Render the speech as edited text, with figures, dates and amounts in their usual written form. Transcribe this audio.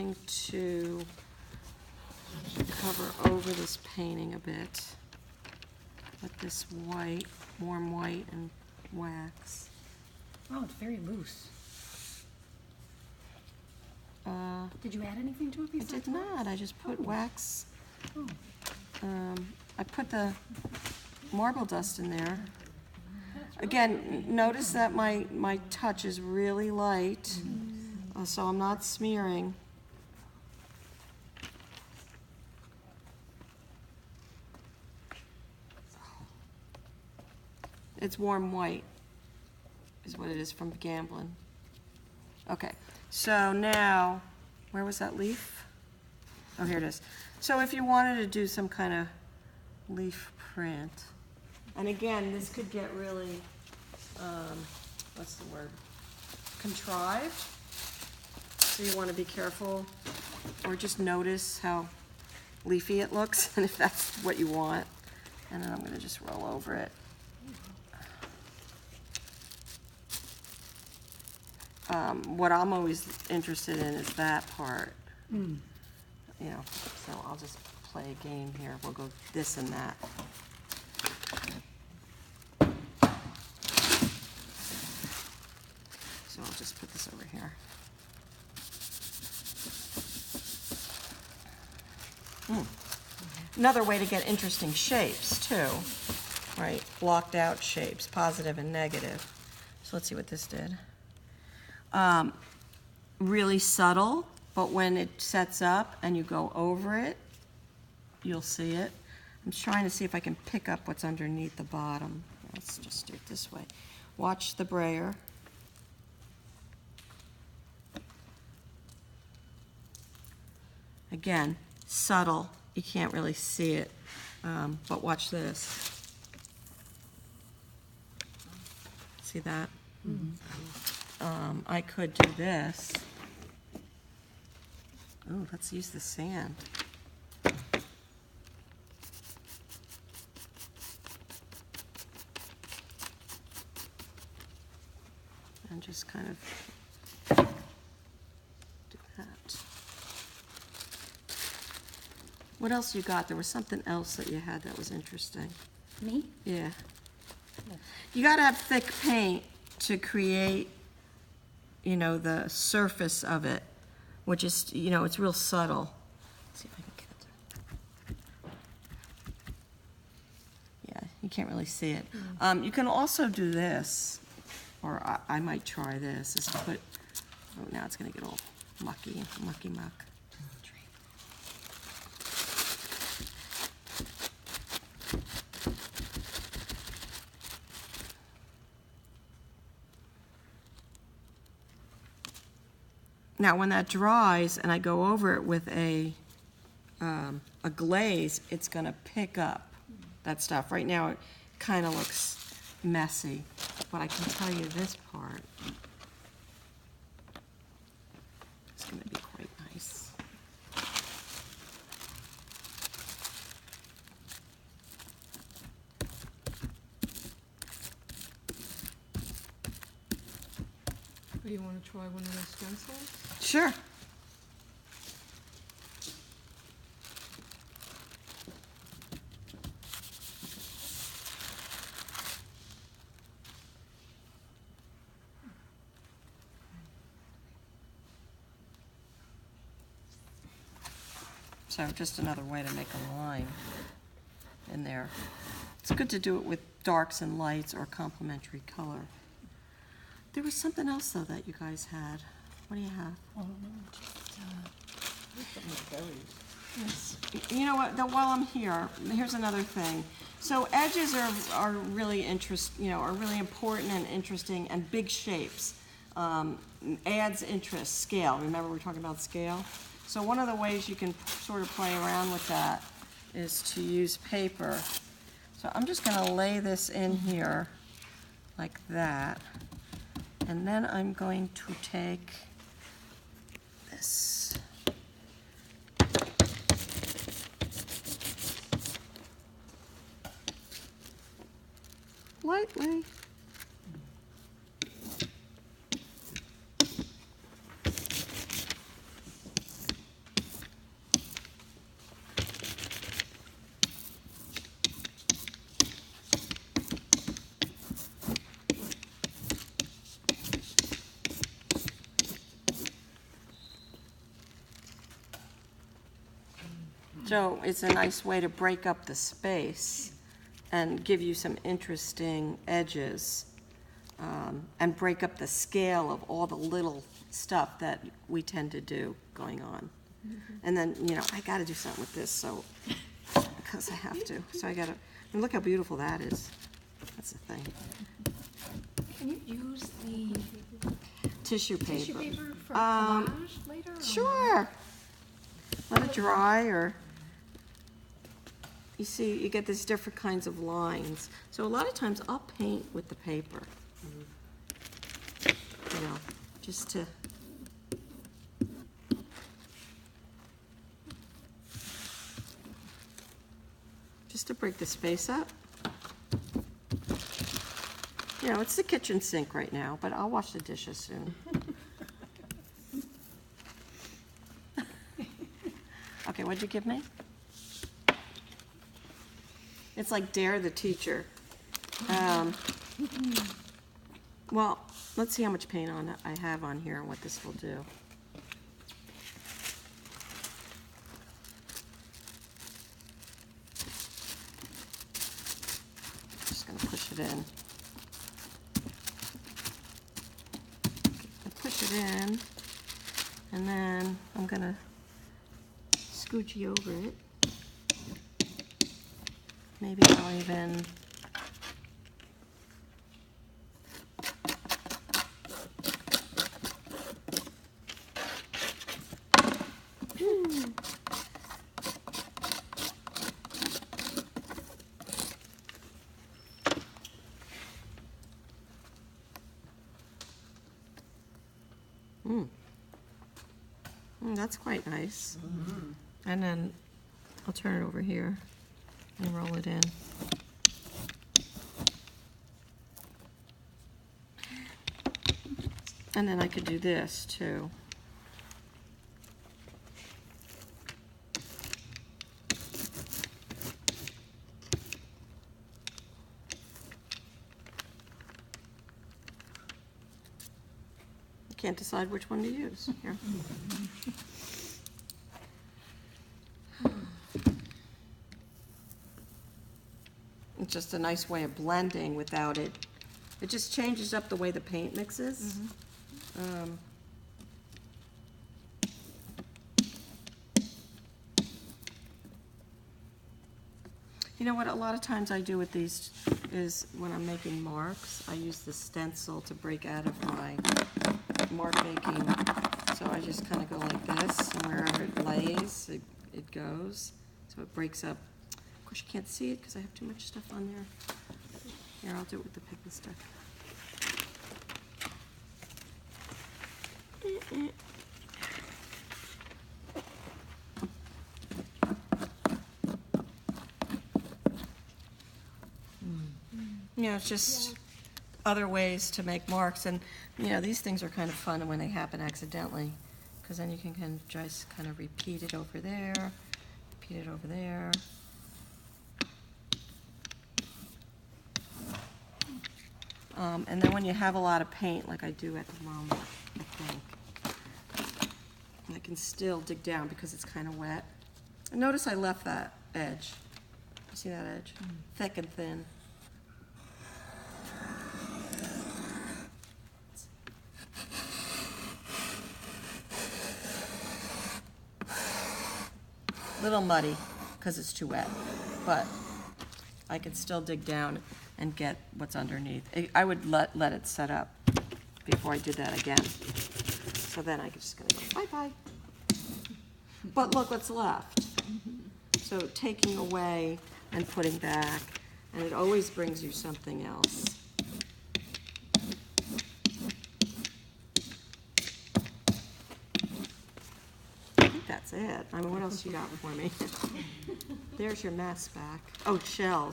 going to cover over this painting a bit with this white, warm white and wax. Oh, it's very loose. Did you add anything to it I besides did not. I just put wax. Oh. I put the marble dust in there. Again, notice that my touch is really light, so I'm not smearing. It's warm white, is what it is from Gamblin. Okay, so now, where was that leaf? Oh, here it is. So if you wanted to do some kind of leaf print, and again, this could get really, what's the word? Contrived. So you want to be careful, or just notice how leafy it looks, and if that's what you want. And then I'm going to just roll over it. What I'm always interested in is that part. You know, so I'll just play a game here. We'll go this and that. So I'll just put this over here. Another way to get interesting shapes too, right? Blocked out shapes, positive and negative. So let's see what this did. Really subtle, but when it sets up and you go over it, you'll see it. I'm trying to see if I can pick up what's underneath the bottom. Let's just do it this way. Watch the brayer. Again, subtle. You can't really see it, but watch this. See that? I could do this. Oh, let's use the sand. And just kind of do that. What else you got? There was something else that you had that was interesting. Me? Yeah. You gotta have thick paint to create, you know, the surface of it, which is, you know, it's real subtle. Let's see if I can get it. Yeah, you can't really see it. You can also do this, or I might try this, is to put, oh, now it's gonna get all mucky muck. Now, when that dries and I go over it with a glaze, it's going to pick up that stuff. Right now, it kind of looks messy, but I can tell you this part is going to be quite nice. Do you want to try one of those stencils? Sure. So just another way to make a line in there. It's good to do it with darks and lights or complementary color. There was something else, though, that you guys had. What do you have? Yes. You know what? While I'm here, here's another thing. So edges are really are really important and interesting, and big shapes adds interest. Scale. Remember, we're talking about scale. So one of the ways you can sort of play around with that is to use paper. So I'm just going to lay this in here like that. And then I'm going to take this. Lightly. So it's a nice way to break up the space and give you some interesting edges, and break up the scale of all the little stuff that we tend to do going on. And then, I gotta do something with this, so, because I have to. So I gotta, and look how beautiful that is. That's the thing. Can you use the Tissue paper. tissue paper for collage later? or- Sure. Let it dry, or, you see, you get these different kinds of lines. So a lot of times I'll paint with the paper. Just to, break the space up. It's the kitchen sink right now, but I'll wash the dishes soon. Okay, what'd you give me? It's like Dare the Teacher. Well, let's see how much paint I have on here and what this will do. Just gonna push it in. Push it in, and then I'm gonna scoochie over it. Maybe I'll even that's quite nice. And then I'll turn it over here and roll it in. And then I could do this too. Can't decide which one to use. Here. It's just a nice way of blending without it. It just changes up the way the paint mixes. You know what, a lot of times I do with these is when I'm making marks, I use the stencil to break out of my mark making. So I just kind of go like this, and wherever it lays, it goes. So it breaks up. Of course, you can't see it because I have too much stuff on there. Here, I'll do it with the pick and stick. It's just other ways to make marks, and these things are kind of fun when they happen accidentally, because then you can just kind of repeat it over there, repeat it over there. And then when you have a lot of paint, like I do at the moment, I think, I can still dig down because it's kind of wet. And notice I left that edge. You see that edge? Thick and thin. Little muddy because it's too wet, but I can still dig down and get what's underneath. I would let it set up before I did that again. So then I just gonna go bye-bye. But look what's left. So taking away and putting back, and it always brings you something else. I think that's it. I mean, what else you got for me? There's your mess back. Oh, shells.